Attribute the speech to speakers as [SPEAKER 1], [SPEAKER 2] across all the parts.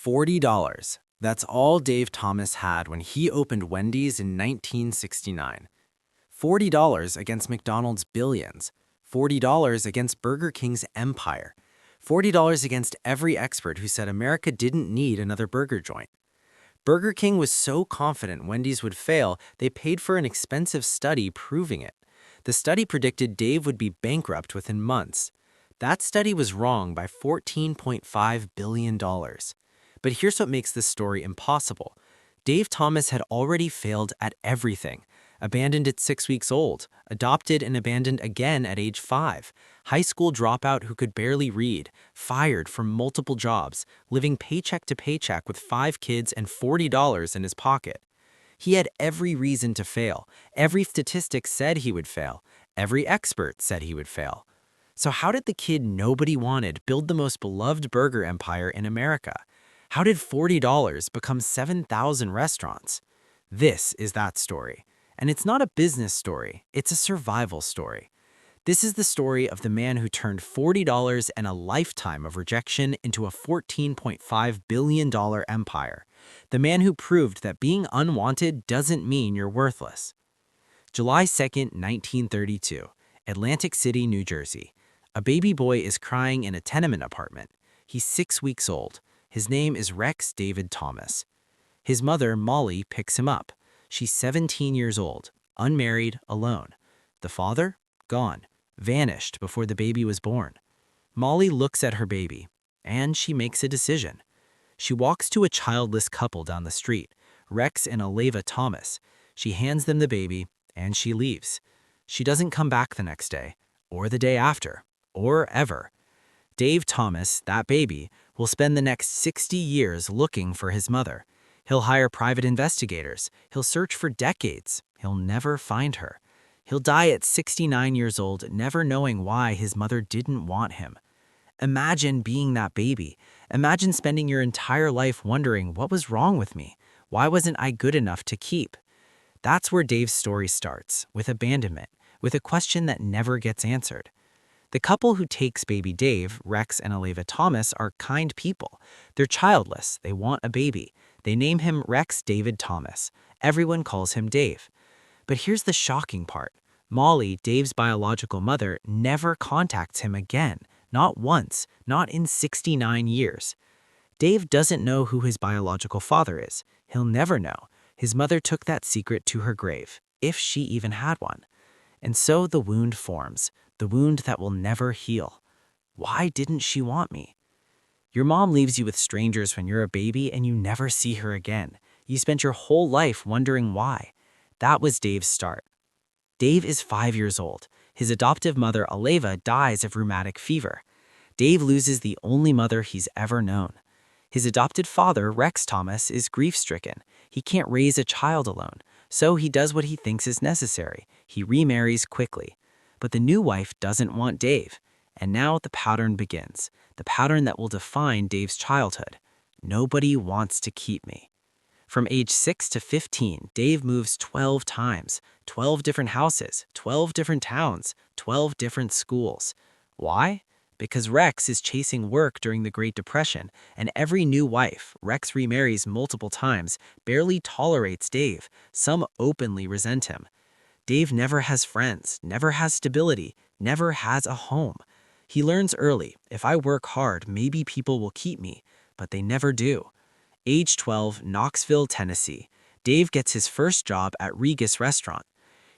[SPEAKER 1] $40. That's all Dave Thomas had when he opened Wendy's in 1969. $40 against McDonald's billions. $40 against Burger King's empire. $40 against every expert who said America didn't need another burger joint. Burger King was so confident Wendy's would fail, they paid for an expensive study proving it. The study predicted Dave would be bankrupt within months. That study was wrong by $14.5 billion. But here's what makes this story impossible. Dave Thomas had already failed at everything. Abandoned at 6 weeks old, adopted and abandoned again at age 5, high school dropout who could barely read, fired from multiple jobs, living paycheck to paycheck with 5 kids and $40 in his pocket. He had every reason to fail. Every statistic said he would fail. Every expert said he would fail. So how did the kid nobody wanted build the most beloved burger empire in America? How did $40 become 7,000 restaurants? This is that story. And it's not a business story, it's a survival story. This is the story of the man who turned $40 and a lifetime of rejection into a $14.5 billion empire. The man who proved that being unwanted doesn't mean you're worthless. July 2nd, 1932, Atlantic City, New Jersey. A baby boy is crying in a tenement apartment. He's 6 weeks old. His name is Rex David Thomas. His mother, Molly, picks him up. She's 17 years old, unmarried, alone. The father? Gone, vanished before the baby was born. Molly looks at her baby, and she makes a decision. She walks to a childless couple down the street, Rex and Aleva Thomas. She hands them the baby, and she leaves. She doesn't come back the next day, or the day after, or ever. Dave Thomas, that baby, will spend the next 60 years looking for his mother. He'll hire private investigators. He'll search for decades. He'll never find her. He'll die at 69 years old, never knowing why his mother didn't want him. Imagine being that baby. Imagine spending your entire life wondering, what was wrong with me? Why wasn't I good enough to keep? That's where Dave's story starts, with abandonment, with a question that never gets answered. The couple who takes baby Dave, Rex and Aleva Thomas, are kind people. They're childless. They want a baby. They name him Rex David Thomas. Everyone calls him Dave. But here's the shocking part. Molly, Dave's biological mother, never contacts him again. Not once. Not in 69 years. Dave doesn't know who his biological father is. He'll never know. His mother took that secret to her grave, if she even had one. And so the wound forms. The wound that will never heal. Why didn't she want me? Your mom leaves you with strangers when you're a baby and you never see her again. You spent your whole life wondering why. That was Dave's start. Dave is 5 years old. His adoptive mother, Aleva, dies of rheumatic fever. Dave loses the only mother he's ever known. His adopted father, Rex Thomas, is grief-stricken. He can't raise a child alone, so he does what he thinks is necessary. He remarries quickly. But the new wife doesn't want Dave. And now the pattern begins. The pattern that will define Dave's childhood. Nobody wants to keep me. From age 6 to 15, Dave moves 12 times. 12 different houses, 12 different towns, 12 different schools. Why? Because Rex is chasing work during the Great Depression, and every new wife, Rex remarries multiple times, barely tolerates Dave. Some openly resent him. Dave never has friends, never has stability, never has a home. He learns early, if I work hard, maybe people will keep me, but they never do. Age 12, Knoxville, Tennessee. Dave gets his first job at Regis Restaurant.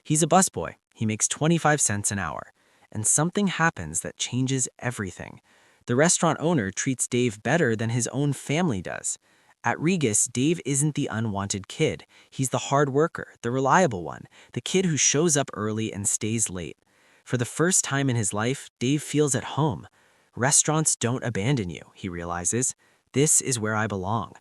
[SPEAKER 1] He's a busboy. He makes 25 cents an hour. And something happens that changes everything. The restaurant owner treats Dave better than his own family does. At Regis, Dave isn't the unwanted kid. He's the hard worker, the reliable one, the kid who shows up early and stays late. For the first time in his life, Dave feels at home. Restaurants don't abandon you, he realizes. This is where I belong.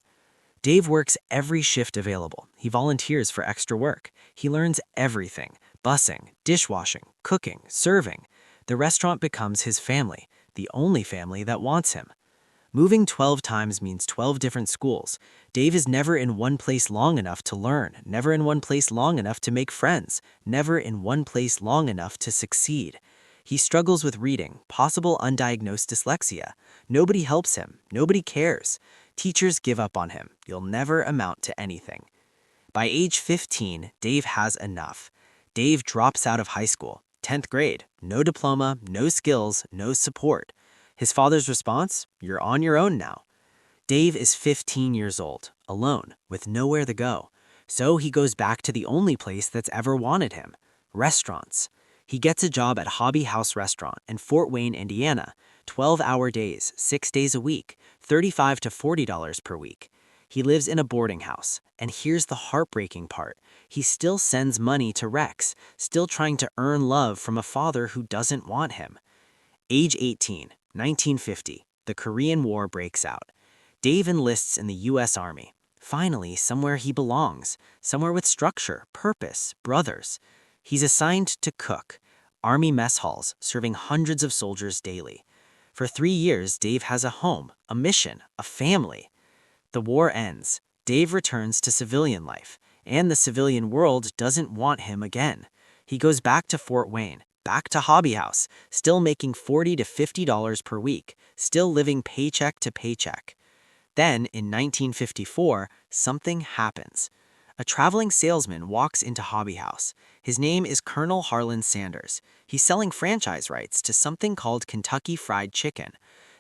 [SPEAKER 1] Dave works every shift available. He volunteers for extra work. He learns everything: busing, dishwashing, cooking, serving. The restaurant becomes his family, the only family that wants him. Moving 12 times means 12 different schools. Dave is never in one place long enough to learn, never in one place long enough to make friends, never in one place long enough to succeed. He struggles with reading, possible undiagnosed dyslexia. Nobody helps him. Nobody cares. Teachers give up on him. You'll never amount to anything. By age 15, Dave has enough. Dave drops out of high school, 10th grade, no diploma, no skills, no support. His father's response? You're on your own now. Dave is 15 years old, alone, with nowhere to go. So he goes back to the only place that's ever wanted him, restaurants. He gets a job at Hobby House Restaurant in Fort Wayne, Indiana, 12-hour days, 6 days a week, $35 to $40 per week. He lives in a boarding house, and here's the heartbreaking part. He still sends money to Rex, still trying to earn love from a father who doesn't want him. Age 18, 1950, the Korean War breaks out. Dave enlists in the U.S. Army. Finally, somewhere he belongs, somewhere with structure, purpose, brothers. He's assigned to cook, Army mess halls, serving hundreds of soldiers daily. For 3 years, Dave has a home, a mission, a family. The war ends. Dave returns to civilian life, and the civilian world doesn't want him again. He goes back to Fort Wayne, back to Hobby House, still making $40 to $50 per week, still living paycheck to paycheck. Then, in 1954, something happens. A traveling salesman walks into Hobby House. His name is Colonel Harlan Sanders. He's selling franchise rights to something called Kentucky Fried Chicken.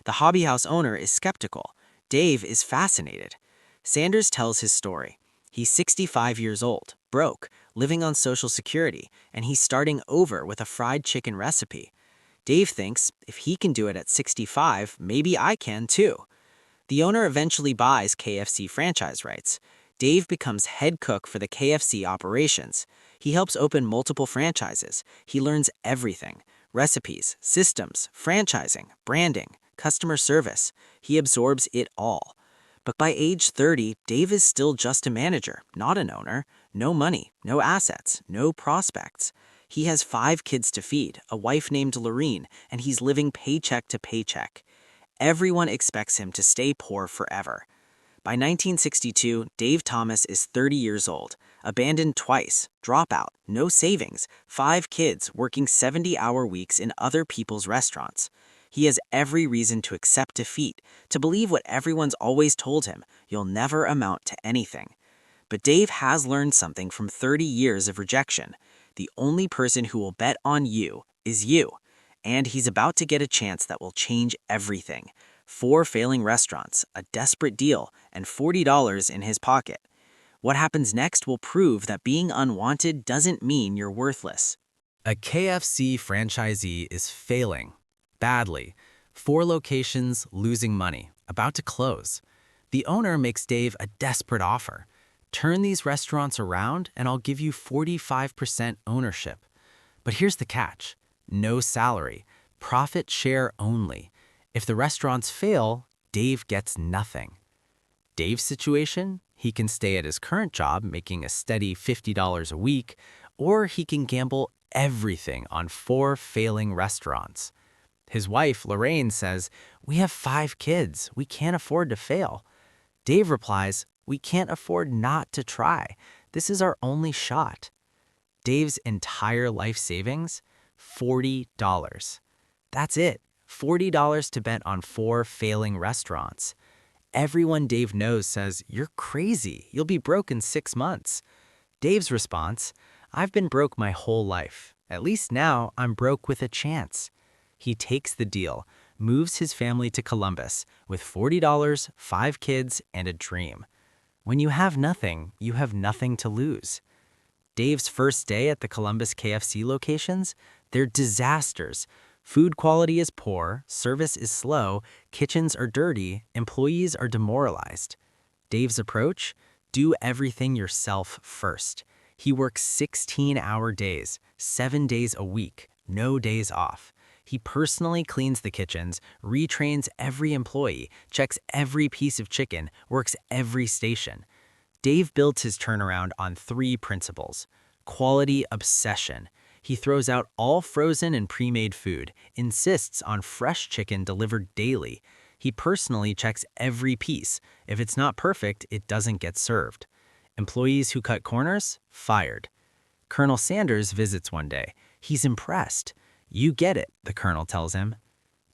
[SPEAKER 1] The Hobby House owner is skeptical. Dave is fascinated. Sanders tells his story. He's 65 years old, broke, living on Social Security, and he's starting over with a fried chicken recipe. Dave thinks, if he can do it at 65, maybe I can too. The owner eventually buys KFC franchise rights. Dave becomes head cook for the KFC operations. He helps open multiple franchises. He learns everything: recipes, systems, franchising, branding, customer service. He absorbs it all. But by age 30, Dave is still just a manager, not an owner. No money, no assets, no prospects. He has 5 kids to feed, a wife named Lorene, and he's living paycheck to paycheck. Everyone expects him to stay poor forever. By 1962, Dave Thomas is 30 years old, abandoned twice, dropout, no savings, 5 kids working 70-hour weeks in other people's restaurants. He has every reason to accept defeat, to believe what everyone's always told him: you'll never amount to anything. But Dave has learned something from 30 years of rejection. The only person who will bet on you is you. And he's about to get a chance that will change everything. 4 failing restaurants, a desperate deal, and $40 in his pocket. What happens next will prove that being unwanted doesn't mean you're worthless. A KFC franchisee is failing badly. 4 locations, losing money, about to close. The owner makes Dave a desperate offer. Turn these restaurants around and I'll give you 45% ownership. But here's the catch. No salary, profit share only. If the restaurants fail, Dave gets nothing. Dave's situation? He can stay at his current job making a steady $50 a week, or he can gamble everything on 4 failing restaurants. His wife, Lorraine, says, "We have 5 kids. We can't afford to fail." Dave replies, "We can't afford not to try. This is our only shot." Dave's entire life savings? $40. That's it. $40 to bet on 4 failing restaurants. Everyone Dave knows says, "You're crazy. You'll be broke in 6 months." Dave's response, "I've been broke my whole life. At least now I'm broke with a chance." He takes the deal, moves his family to Columbus with $40, 5 kids, and a dream. When you have nothing, you have nothing to lose. Dave's first day at the Columbus KFC locations? They're disasters. Food quality is poor, service is slow, kitchens are dirty, employees are demoralized. Dave's approach? Do everything yourself first. He works 16-hour days, 7 days a week, no days off. He personally cleans the kitchens, retrains every employee, checks every piece of chicken, works every station. Dave builds his turnaround on 3 principles. Quality obsession. He throws out all frozen and pre-made food, insists on fresh chicken delivered daily. He personally checks every piece. If it's not perfect, it doesn't get served. Employees who cut corners? Fired. Colonel Sanders visits one day. He's impressed. "You get it," the colonel tells him.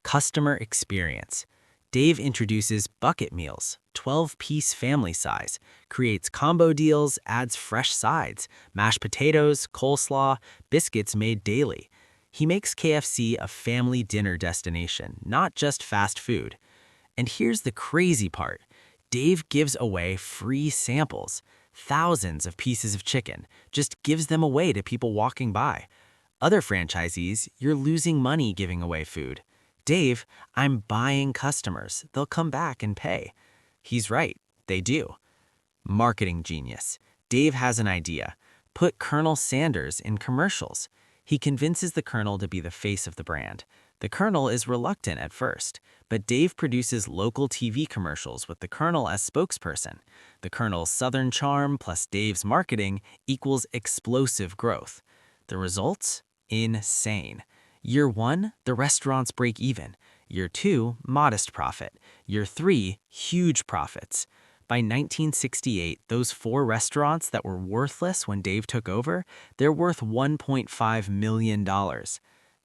[SPEAKER 1] Customer experience. Dave introduces bucket meals, 12-piece family size, creates combo deals, adds fresh sides, mashed potatoes, coleslaw, biscuits made daily. He makes KFC a family dinner destination, not just fast food. And here's the crazy part. Dave gives away free samples. Thousands of pieces of chicken, just gives them away to people walking by. Other franchisees, you're losing money giving away food. Dave, I'm buying customers. They'll come back and pay. He's right, they do. Marketing genius. Dave has an idea. Put Colonel Sanders in commercials. He convinces the Colonel to be the face of the brand. The Colonel is reluctant at first, but Dave produces local TV commercials with the Colonel as spokesperson. The Colonel's Southern charm plus Dave's marketing equals explosive growth. The results? Insane. Year 1, the restaurants break even. Year 2, modest profit. Year 3, huge profits. By 1968, those 4 restaurants that were worthless when Dave took over, they're worth $1.5 million.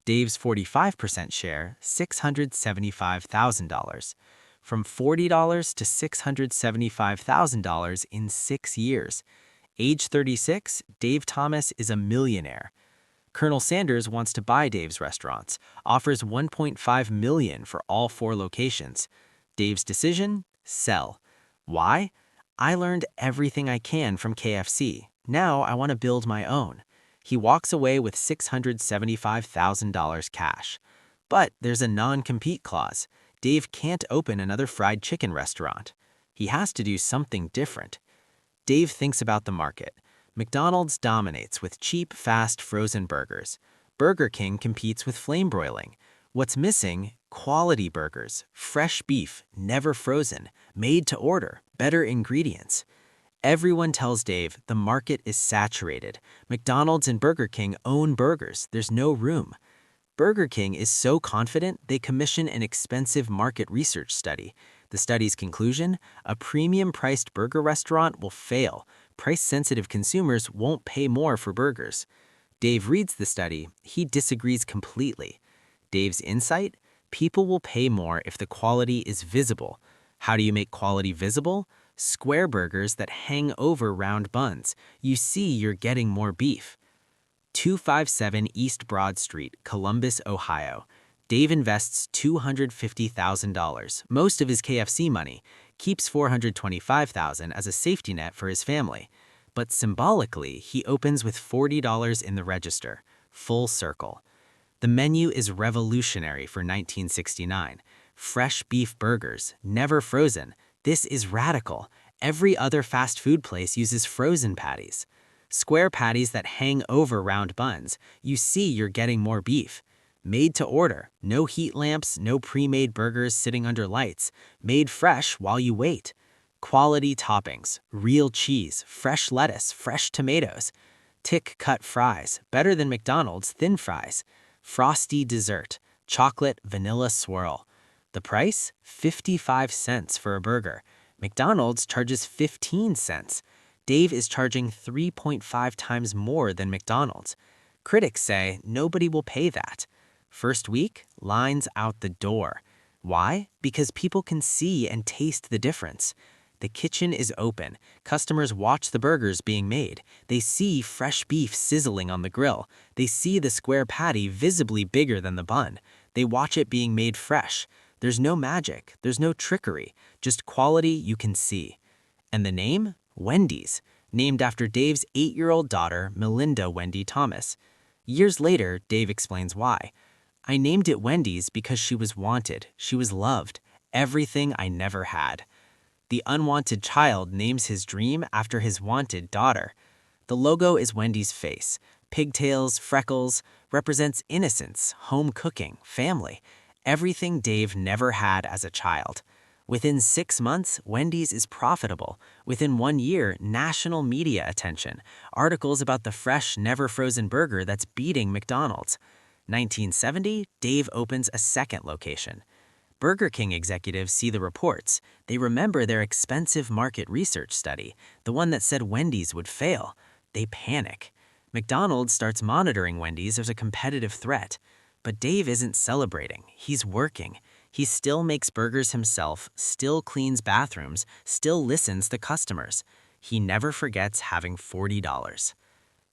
[SPEAKER 1] Dave's 45% share, $675,000. From $40 to $675,000 in 6 years. Age 36, Dave Thomas is a millionaire. Colonel Sanders wants to buy Dave's restaurants, offers $1.5 million for all 4 locations. Dave's decision? Sell. Why? I learned everything I can from KFC. Now I want to build my own. He walks away with $675,000 cash. But there's a non-compete clause. Dave can't open another fried chicken restaurant. He has to do something different. Dave thinks about the market. McDonald's dominates with cheap, fast, frozen burgers. Burger King competes with flame broiling. What's missing? Quality burgers, fresh beef, never frozen, made to order, better ingredients. Everyone tells Dave the market is saturated. McDonald's and Burger King own burgers. There's no room. Burger King is so confident they commission an expensive market research study. The study's conclusion? A premium-priced burger restaurant will fail. Price-sensitive consumers won't pay more for burgers. Dave reads the study. He disagrees completely. Dave's insight? People will pay more if the quality is visible. How do you make quality visible? Square burgers that hang over round buns. You see you're getting more beef. 257 East Broad Street, Columbus, Ohio. Dave invests $250,000, most of his KFC money, keeps $425,000 as a safety net for his family. But symbolically, he opens with $40 in the register. Full circle. The menu is revolutionary for 1969. Fresh beef burgers, never frozen. This is radical. Every other fast food place uses frozen patties. Square patties that hang over round buns. You see you're getting more beef. Made to order. No heat lamps, no pre-made burgers sitting under lights. Made fresh while you wait. Quality toppings. Real cheese, fresh lettuce, fresh tomatoes. Thick-cut fries. Better than McDonald's thin fries. Frosty dessert. Chocolate vanilla swirl. The price? 55 cents for a burger. McDonald's charges 15 cents. Dave is charging 3.5 times more than McDonald's. Critics say nobody will pay that. First week, lines out the door. Why? Because people can see and taste the difference. The kitchen is open. Customers watch the burgers being made. They see fresh beef sizzling on the grill. They see the square patty visibly bigger than the bun. They watch it being made fresh. There's no magic. There's no trickery. Just quality you can see. And the name? Wendy's, named after Dave's 8-year-old daughter, Melinda Wendy Thomas. Years later, Dave explains why. I named it Wendy's because she was wanted. She was loved. Everything I never had. The unwanted child names his dream after his wanted daughter. The logo is Wendy's face. Pigtails, freckles, represents innocence, home cooking, family. Everything Dave never had as a child. Within 6 months, Wendy's is profitable. Within 1 year, national media attention. Articles about the fresh, never-frozen burger that's beating McDonald's. 1970, Dave opens a second location. Burger King executives see the reports. They remember their expensive market research study, the one that said Wendy's would fail. They panic. McDonald's starts monitoring Wendy's as a competitive threat. But Dave isn't celebrating. He's working. He still makes burgers himself, still cleans bathrooms, still listens to customers. He never forgets having $40.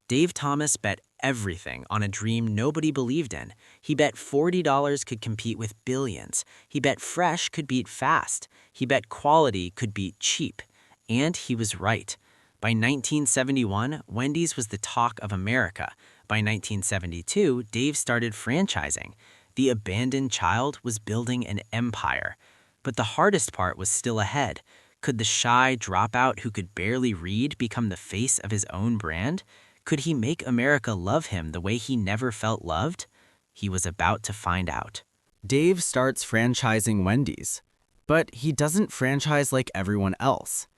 [SPEAKER 1] Dave Thomas bet everything on a dream nobody believed in. He bet $40 could compete with billions. He bet fresh could beat fast. He bet quality could beat cheap. And he was right. By 1971, Wendy's was the talk of America. By 1972, Dave started franchising. The abandoned child was building an empire. But the hardest part was still ahead. Could the shy dropout who could barely read become the face of his own brand? Could he make America love him the way he never felt loved? He was about to find out. Dave starts franchising Wendy's, but he doesn't franchise like everyone else.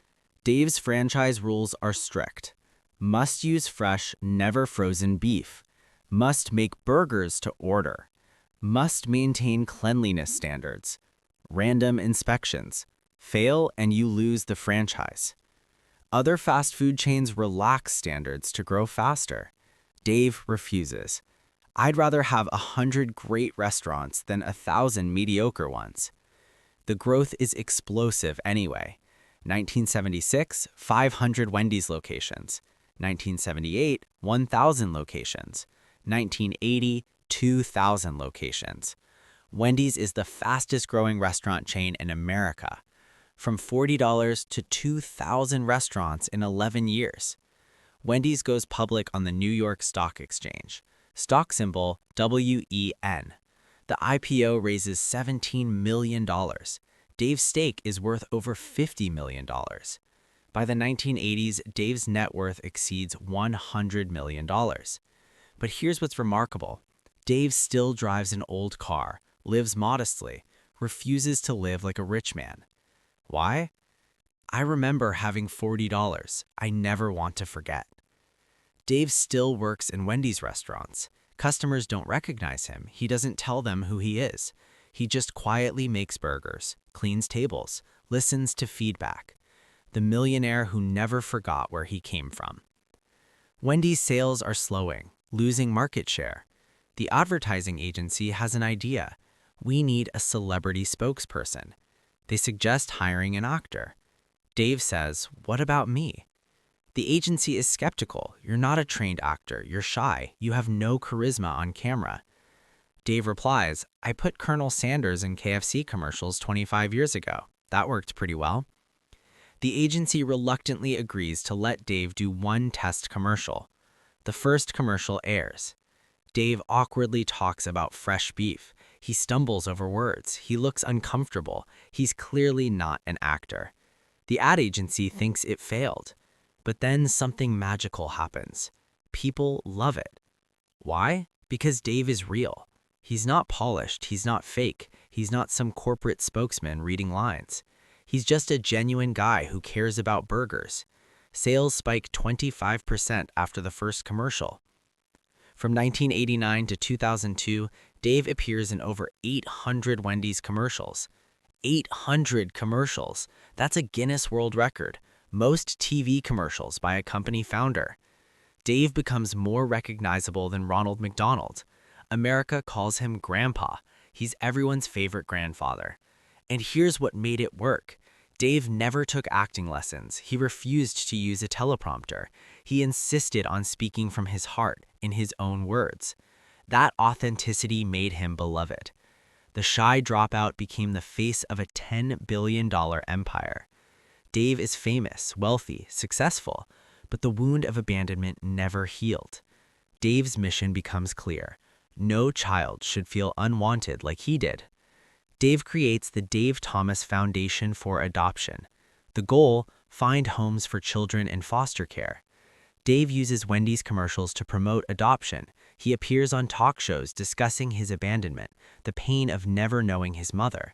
[SPEAKER 1] Dave's franchise rules are strict. Must use fresh, never frozen beef. Must make burgers to order. Must maintain cleanliness standards. Random inspections. Fail and you lose the franchise. Other fast food chains relax standards to grow faster. Dave refuses. I'd rather have 100 great restaurants than 1,000 mediocre ones. The growth is explosive anyway. 1976, 500 Wendy's locations. 1978, 1,000 locations. 1980, 2,000 locations. Wendy's is the fastest growing restaurant chain in America. From $40 to 2,000 restaurants in 11 years. Wendy's goes public on the New York Stock Exchange. Stock symbol WEN. The IPO raises $17 million. Dave's stake is worth over $50 million. By the 1980s, Dave's net worth exceeds $100 million. But here's what's remarkable. Dave still drives an old car, lives modestly, refuses to live like a rich man. Why? I remember having $40. I never want to forget. Dave still works in Wendy's restaurants. Customers don't recognize him. He doesn't tell them who he is. He just quietly makes burgers, cleans tables, listens to feedback. The millionaire who never forgot where he came from. Wendy's sales are slowing, losing market share. The advertising agency has an idea. We need a celebrity spokesperson. They suggest hiring an actor. Dave says, "What about me?" The agency is skeptical. You're not a trained actor. You're shy. You have no charisma on camera. Dave replies, "I put Colonel Sanders in KFC commercials 25 years ago. That worked pretty well." The agency reluctantly agrees to let Dave do one test commercial. The first commercial airs. Dave awkwardly talks about fresh beef. He stumbles over words. He looks uncomfortable. He's clearly not an actor. The ad agency thinks it failed. But then something magical happens. People love it. Why? Because Dave is real. He's not polished. He's not fake. He's not some corporate spokesman reading lines. He's just a genuine guy who cares about burgers. Sales spike 25% after the first commercial. From 1989 to 2002, Dave appears in over 800 Wendy's commercials. 800 commercials. That's a Guinness World Record. Most TV commercials by a company founder. Dave becomes more recognizable than Ronald McDonald. America calls him Grandpa. He's everyone's favorite grandfather. And here's what made it work. Dave never took acting lessons. He refused to use a teleprompter. He insisted on speaking from his heart, in his own words. That authenticity made him beloved. The shy dropout became the face of a $10 billion empire. Dave is famous, wealthy, successful, but the wound of abandonment never healed. Dave's mission becomes clear. No child should feel unwanted like he did. Dave creates the Dave Thomas Foundation for Adoption. The goal, find homes for children in foster care. Dave uses Wendy's commercials to promote adoption. He appears on talk shows discussing his abandonment, the pain of never knowing his mother.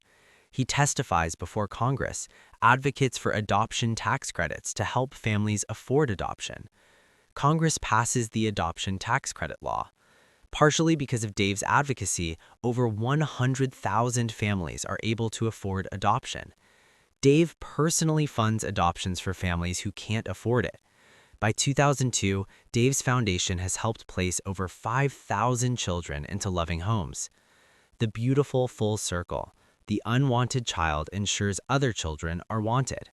[SPEAKER 1] He testifies before Congress, advocates for adoption tax credits to help families afford adoption. Congress passes the adoption tax credit law. Partially because of Dave's advocacy, over 100,000 families are able to afford adoption. Dave personally funds adoptions for families who can't afford it. By 2002, Dave's foundation has helped place over 5,000 children into loving homes. The beautiful full circle. The unwanted child ensures other children are wanted.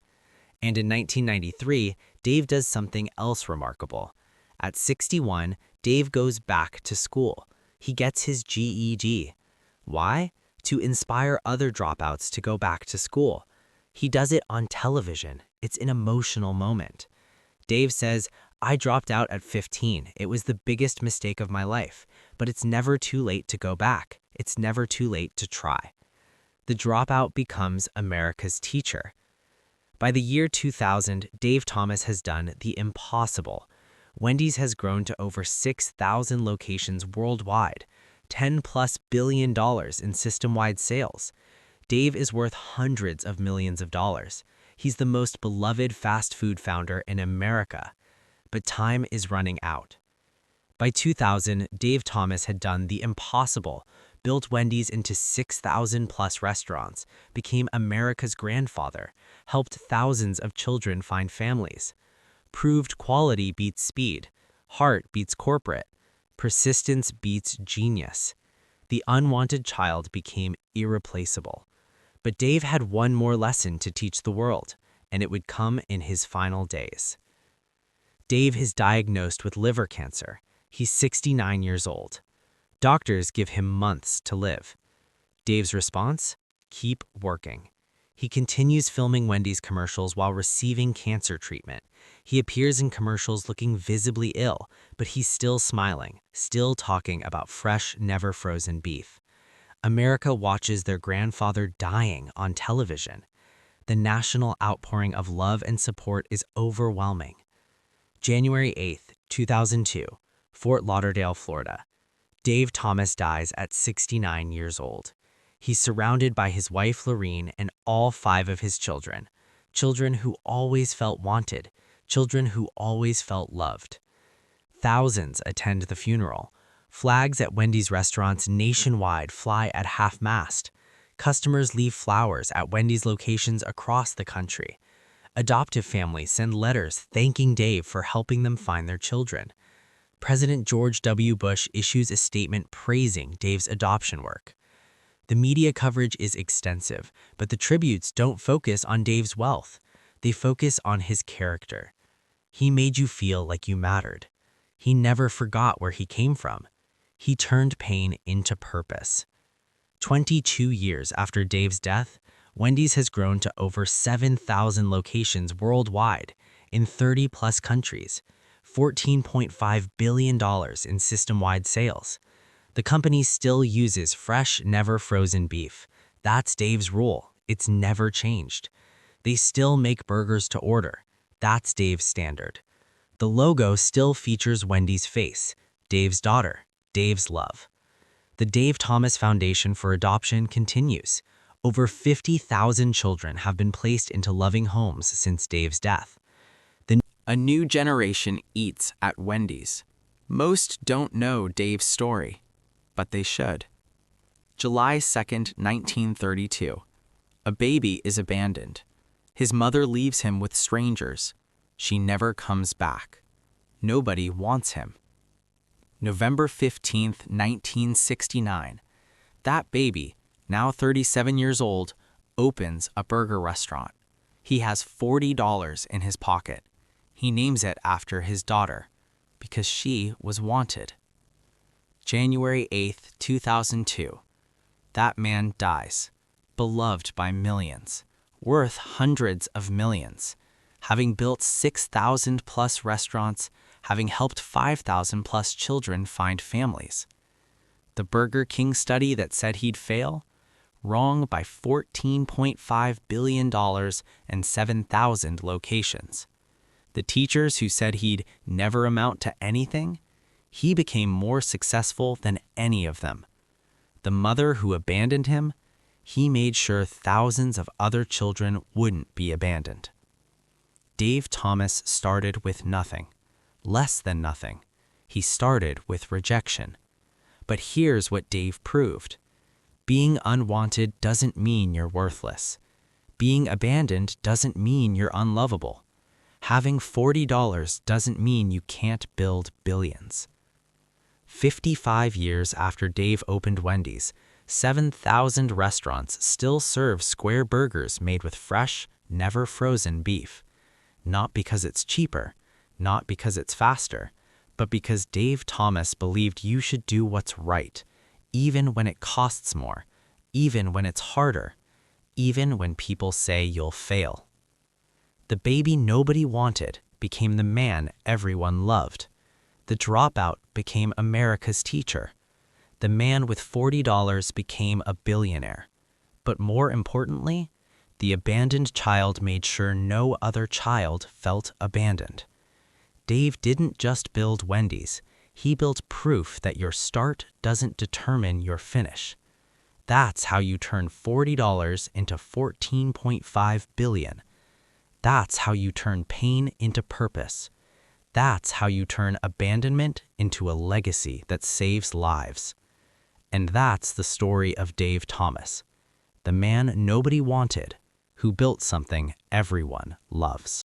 [SPEAKER 1] And in 1993, Dave does something else remarkable. At 61, Dave goes back to school. He gets his GED. Why? To inspire other dropouts to go back to school. He does it on television. It's an emotional moment. Dave says, "I dropped out at 15. It was the biggest mistake of my life, but it's never too late to go back. It's never too late to try." The dropout becomes America's teacher. By the year 2000, Dave Thomas has done the impossible. Wendy's has grown to over 6,000 locations worldwide, $10+ billion in system-wide sales. Dave is worth hundreds of millions of dollars. He's the most beloved fast food founder in America. But time is running out. By 2000, Dave Thomas had done the impossible, built Wendy's into 6,000+ restaurants, became America's grandfather, helped thousands of children find families, proved quality beats speed, heart beats corporate, persistence beats genius. The unwanted child became irreplaceable. But Dave had one more lesson to teach the world, and it would come in his final days. Dave is diagnosed with liver cancer. He's 69 years old. Doctors give him months to live. Dave's response? Keep working. He continues filming Wendy's commercials while receiving cancer treatment. He appears in commercials looking visibly ill, but he's still smiling, still talking about fresh, never frozen beef. America watches their grandfather dying on television. The national outpouring of love and support is overwhelming. January 8th, 2002, Fort Lauderdale, Florida. Dave Thomas dies at 69 years old. He's surrounded by his wife Lorene and all 5 of his children. Children who always felt wanted. Children who always felt loved. Thousands attend the funeral. Flags at Wendy's restaurants nationwide fly at half-mast. Customers leave flowers at Wendy's locations across the country. Adoptive families send letters thanking Dave for helping them find their children. President George W. Bush issues a statement praising Dave's adoption work. The media coverage is extensive, but the tributes don't focus on Dave's wealth. They focus on his character. He made you feel like you mattered. He never forgot where he came from. He turned pain into purpose. 22 years after Dave's death, Wendy's has grown to over 7,000 locations worldwide in 30+ countries, $14.5 billion in system-wide sales. The company still uses fresh, never frozen beef. That's Dave's rule. It's never changed. They still make burgers to order. That's Dave's standard. The logo still features Wendy's face, Dave's daughter, Dave's love. The Dave Thomas Foundation for Adoption continues. Over 50,000 children have been placed into loving homes since Dave's death. A new generation eats at Wendy's. Most don't know Dave's story, but they should. July 2nd, 1932. A baby is abandoned. His mother leaves him with strangers. She never comes back. Nobody wants him. November 15th, 1969. That baby, now 37 years old, opens a burger restaurant. He has $40 in his pocket. He names it after his daughter, because she was wanted. January 8th, 2002. That man dies, beloved by millions, worth hundreds of millions, having built 6,000+ restaurants, having helped 5,000+ children find families. The Burger King study that said he'd fail? Wrong by $14.5 billion and 7,000 locations. The teachers who said he'd never amount to anything? He became more successful than any of them. The mother who abandoned him? He made sure thousands of other children wouldn't be abandoned. Dave Thomas started with nothing. Less than nothing. He started with rejection. But here's what Dave proved. Being unwanted doesn't mean you're worthless. Being abandoned doesn't mean you're unlovable. Having $40 doesn't mean you can't build billions. 55 years after Dave opened Wendy's, 7,000 restaurants still serve square burgers made with fresh, never frozen beef. Not because it's cheaper, not because it's faster, but because Dave Thomas believed you should do what's right, even when it costs more, even when it's harder, even when people say you'll fail. The baby nobody wanted became the man everyone loved. The dropout became America's teacher. The man with $40 became a billionaire. But more importantly, the abandoned child made sure no other child felt abandoned. Dave didn't just build Wendy's, he built proof that your start doesn't determine your finish. That's how you turn $40 into $14.5 billion. That's how you turn pain into purpose. That's how you turn abandonment into a legacy that saves lives. And that's the story of Dave Thomas, the man nobody wanted, who built something everyone loves.